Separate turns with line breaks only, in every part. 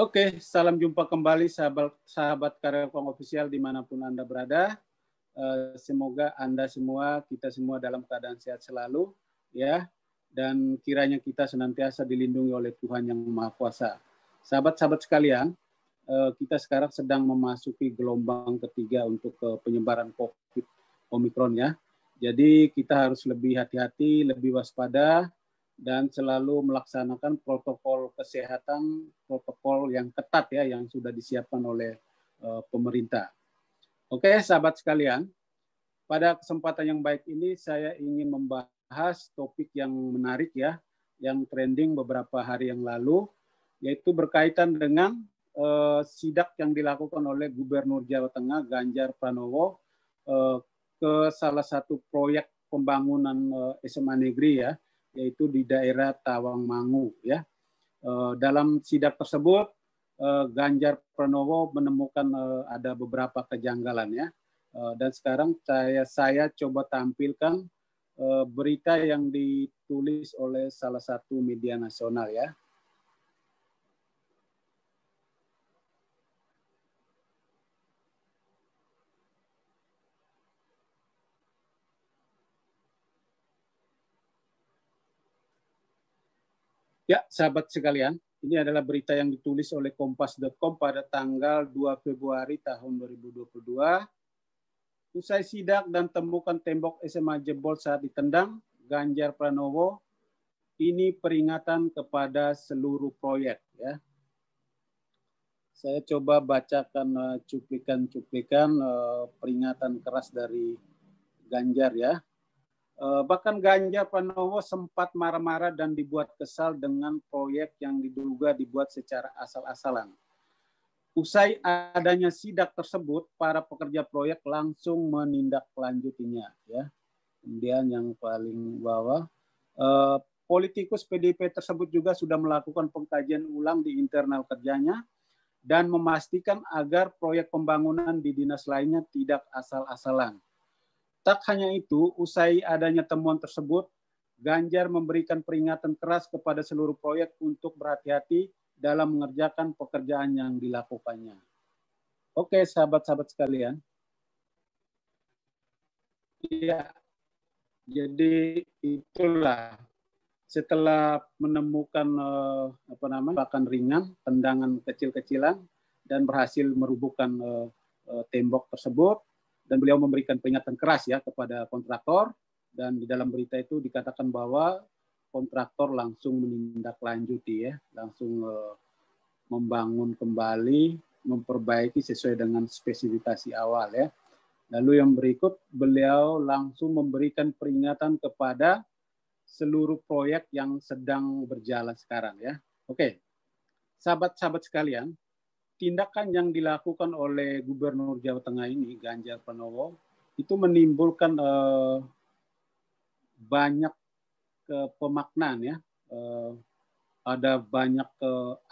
Oke, salam jumpa kembali sahabat Karyopang Official dimanapun Anda berada. Semoga Anda semua, kita semua dalam keadaan sehat selalu, ya. Dan kiranya kita senantiasa dilindungi oleh Tuhan Yang Maha Kuasa. Sahabat-sahabat sekalian, kita sekarang sedang memasuki gelombang ketiga untuk penyebaran COVID Omikron, ya. Jadi kita harus lebih hati-hati, lebih waspada, dan selalu melaksanakan protokol kesehatan, protokol yang ketat ya, yang sudah disiapkan oleh pemerintah. Oke, sahabat sekalian, pada kesempatan yang baik ini saya ingin membahas topik yang menarik ya, yang trending beberapa hari yang lalu, yaitu berkaitan dengan sidak yang dilakukan oleh Gubernur Jawa Tengah Ganjar Pranowo ke salah satu proyek pembangunan SMA negeri ya, yaitu di daerah Tawangmangu ya. Dalam sidak tersebut Ganjar Pranowo menemukan ada beberapa kejanggalan ya. Dan sekarang saya coba tampilkan berita yang ditulis oleh salah satu media nasional ya. Ya, sahabat sekalian, ini adalah berita yang ditulis oleh kompas.com pada tanggal 2 Februari tahun 2022. Usai sidak dan temukan tembok SMA jebol saat ditendang, Ganjar Pranowo, ini peringatan kepada seluruh proyek. Ya. Saya coba bacakan cuplikan-cuplikan peringatan keras dari Ganjar ya. Bahkan Ganjar Pranowo sempat marah-marah dan dibuat kesal dengan proyek yang diduga dibuat secara asal-asalan. Usai adanya sidak tersebut, para pekerja proyek langsung menindaklanjutinya. Ya. Kemudian yang paling bawah, politikus PDIP tersebut juga sudah melakukan pengkajian ulang di internal kerjanya dan memastikan agar proyek pembangunan di dinas lainnya tidak asal-asalan. Tak hanya itu, usai adanya temuan tersebut, Ganjar memberikan peringatan keras kepada seluruh proyek untuk berhati-hati dalam mengerjakan pekerjaan yang dilakukannya. Oke, sahabat-sahabat sekalian. Ya, jadi itulah setelah menemukan bahkan ringan, tendangan kecil-kecilan dan berhasil merubuhkan tembok tersebut. Dan beliau memberikan peringatan keras ya kepada kontraktor, dan di dalam berita itu dikatakan bahwa kontraktor langsung menindaklanjuti ya, langsung membangun kembali, memperbaiki sesuai dengan spesifikasi awal ya. Lalu yang berikut, beliau langsung memberikan peringatan kepada seluruh proyek yang sedang berjalan sekarang ya. Oke, sahabat-sahabat sekalian, tindakan yang dilakukan oleh Gubernur Jawa Tengah ini, Ganjar Pranowo, itu menimbulkan banyak pemaknaan ya. Ada banyak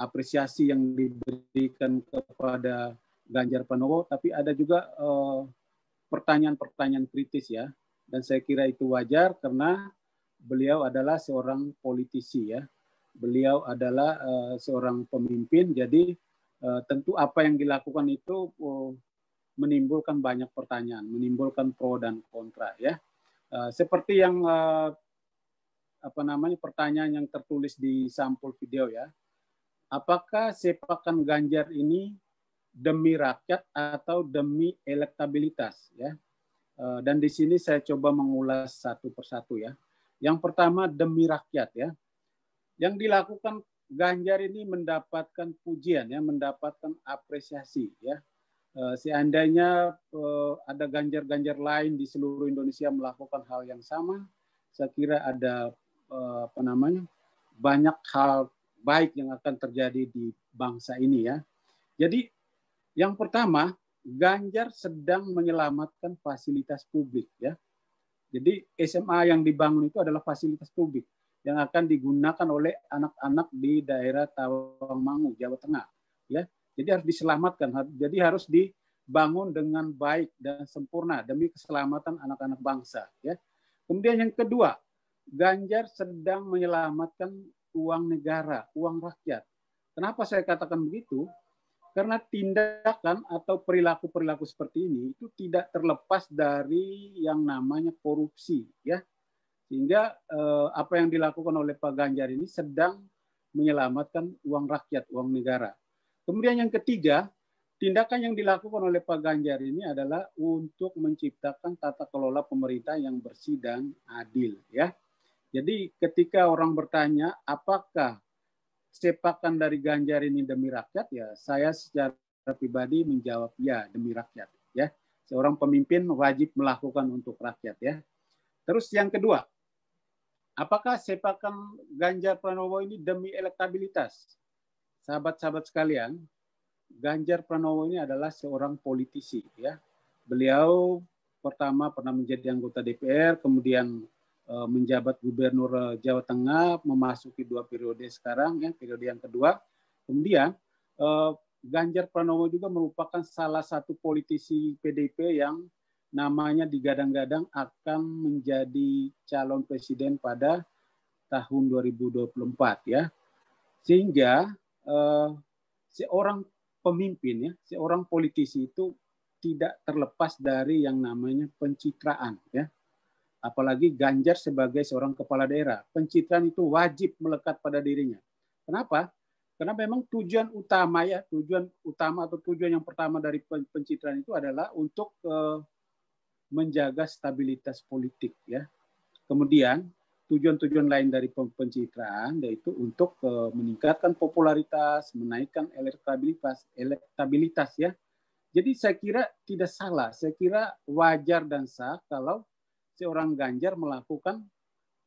apresiasi yang diberikan kepada Ganjar Pranowo, tapi ada juga pertanyaan-pertanyaan kritis ya. Dan saya kira itu wajar karena beliau adalah seorang politisi ya. Beliau adalah seorang pemimpin, jadi tentu apa yang dilakukan itu menimbulkan banyak pertanyaan, menimbulkan pro dan kontra ya. Seperti yang pertanyaan yang tertulis di sampul video ya. Apakah sepakan Ganjar ini demi rakyat atau demi elektabilitas ya? Dan di sini saya coba mengulas satu persatu ya. Yang pertama demi rakyat ya. Yang dilakukan Ganjar ini mendapatkan pujian ya, mendapatkan apresiasi ya. Seandainya ada Ganjar-Ganjar lain di seluruh Indonesia melakukan hal yang sama, saya kira ada banyak hal baik yang akan terjadi di bangsa ini ya. Jadi yang pertama, Ganjar sedang menyelamatkan fasilitas publik ya. Jadi SMA yang dibangun itu adalah fasilitas publik yang akan digunakan oleh anak-anak di daerah Tawangmangu, Jawa Tengah. Ya, jadi harus diselamatkan. Jadi harus dibangun dengan baik dan sempurna demi keselamatan anak-anak bangsa. Ya. Kemudian yang kedua, Ganjar sedang menyelamatkan uang negara, uang rakyat. Kenapa saya katakan begitu? Karena tindakan atau perilaku-perilaku seperti ini itu tidak terlepas dari yang namanya korupsi, ya. Sehingga apa yang dilakukan oleh Pak Ganjar ini sedang menyelamatkan uang rakyat, uang negara. Kemudian yang ketiga, tindakan yang dilakukan oleh Pak Ganjar ini adalah untuk menciptakan tata kelola pemerintah yang bersih dan adil, ya. Jadi ketika orang bertanya apakah sepakan dari Ganjar ini demi rakyat, ya saya secara pribadi menjawab ya, demi rakyat, ya. Seorang pemimpin wajib melakukan untuk rakyat, ya. Terus yang kedua, apakah sepakan Ganjar Pranowo ini demi elektabilitas? Sahabat-sahabat sekalian, Ganjar Pranowo ini adalah seorang politisi, ya. Beliau pertama pernah menjadi anggota DPR, kemudian menjabat gubernur Jawa Tengah, memasuki 2 periode sekarang, ya, periode yang kedua. Kemudian Ganjar Pranowo juga merupakan salah satu politisi PDIP yang namanya digadang-gadang akan menjadi calon presiden pada tahun 2024, ya. Sehingga seorang pemimpin, ya, seorang politisi itu tidak terlepas dari yang namanya pencitraan, ya. Apalagi Ganjar sebagai seorang kepala daerah, pencitraan itu wajib melekat pada dirinya. Kenapa? Karena memang tujuan utama, ya, tujuan utama atau tujuan yang pertama dari pencitraan itu adalah untuk menjaga stabilitas politik, ya. Kemudian tujuan-tujuan lain dari pencitraan yaitu untuk meningkatkan popularitas, menaikkan elektabilitas, ya. Jadi saya kira tidak salah, saya kira wajar dan sah kalau seorang Ganjar melakukan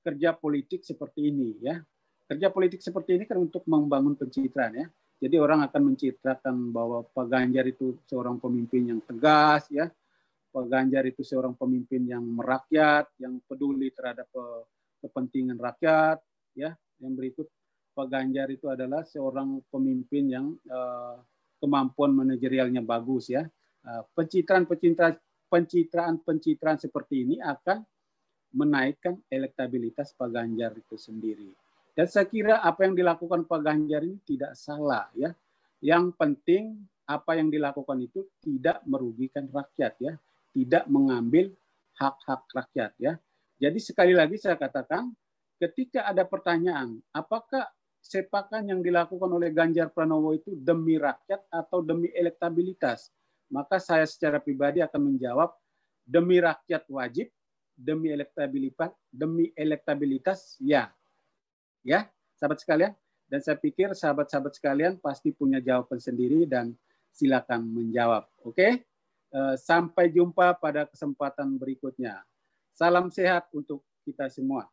kerja politik seperti ini, ya. Kerja politik seperti ini kan untuk membangun pencitraan, ya. Jadi orang akan mencitrakan bahwa Pak Ganjar itu seorang pemimpin yang tegas, ya. Pak Ganjar itu seorang pemimpin yang merakyat, yang peduli terhadap kepentingan rakyat, ya. Yang berikut, Pak Ganjar itu adalah seorang pemimpin yang kemampuan manajerialnya bagus, ya. Pencitraan seperti ini akan menaikkan elektabilitas Pak Ganjar itu sendiri. Dan saya kira apa yang dilakukan Pak Ganjar ini tidak salah, ya. Yang penting apa yang dilakukan itu tidak merugikan rakyat, ya. Tidak mengambil hak-hak rakyat, ya. Jadi sekali lagi saya katakan, ketika ada pertanyaan, apakah sepakan yang dilakukan oleh Ganjar Pranowo itu demi rakyat atau demi elektabilitas? Maka saya secara pribadi akan menjawab demi rakyat wajib, demi elektabilitas ya. Ya, sahabat sekalian. Dan saya pikir sahabat-sahabat sekalian pasti punya jawaban sendiri dan silakan menjawab. Oke? Sampai jumpa pada kesempatan berikutnya. Salam sehat untuk kita semua.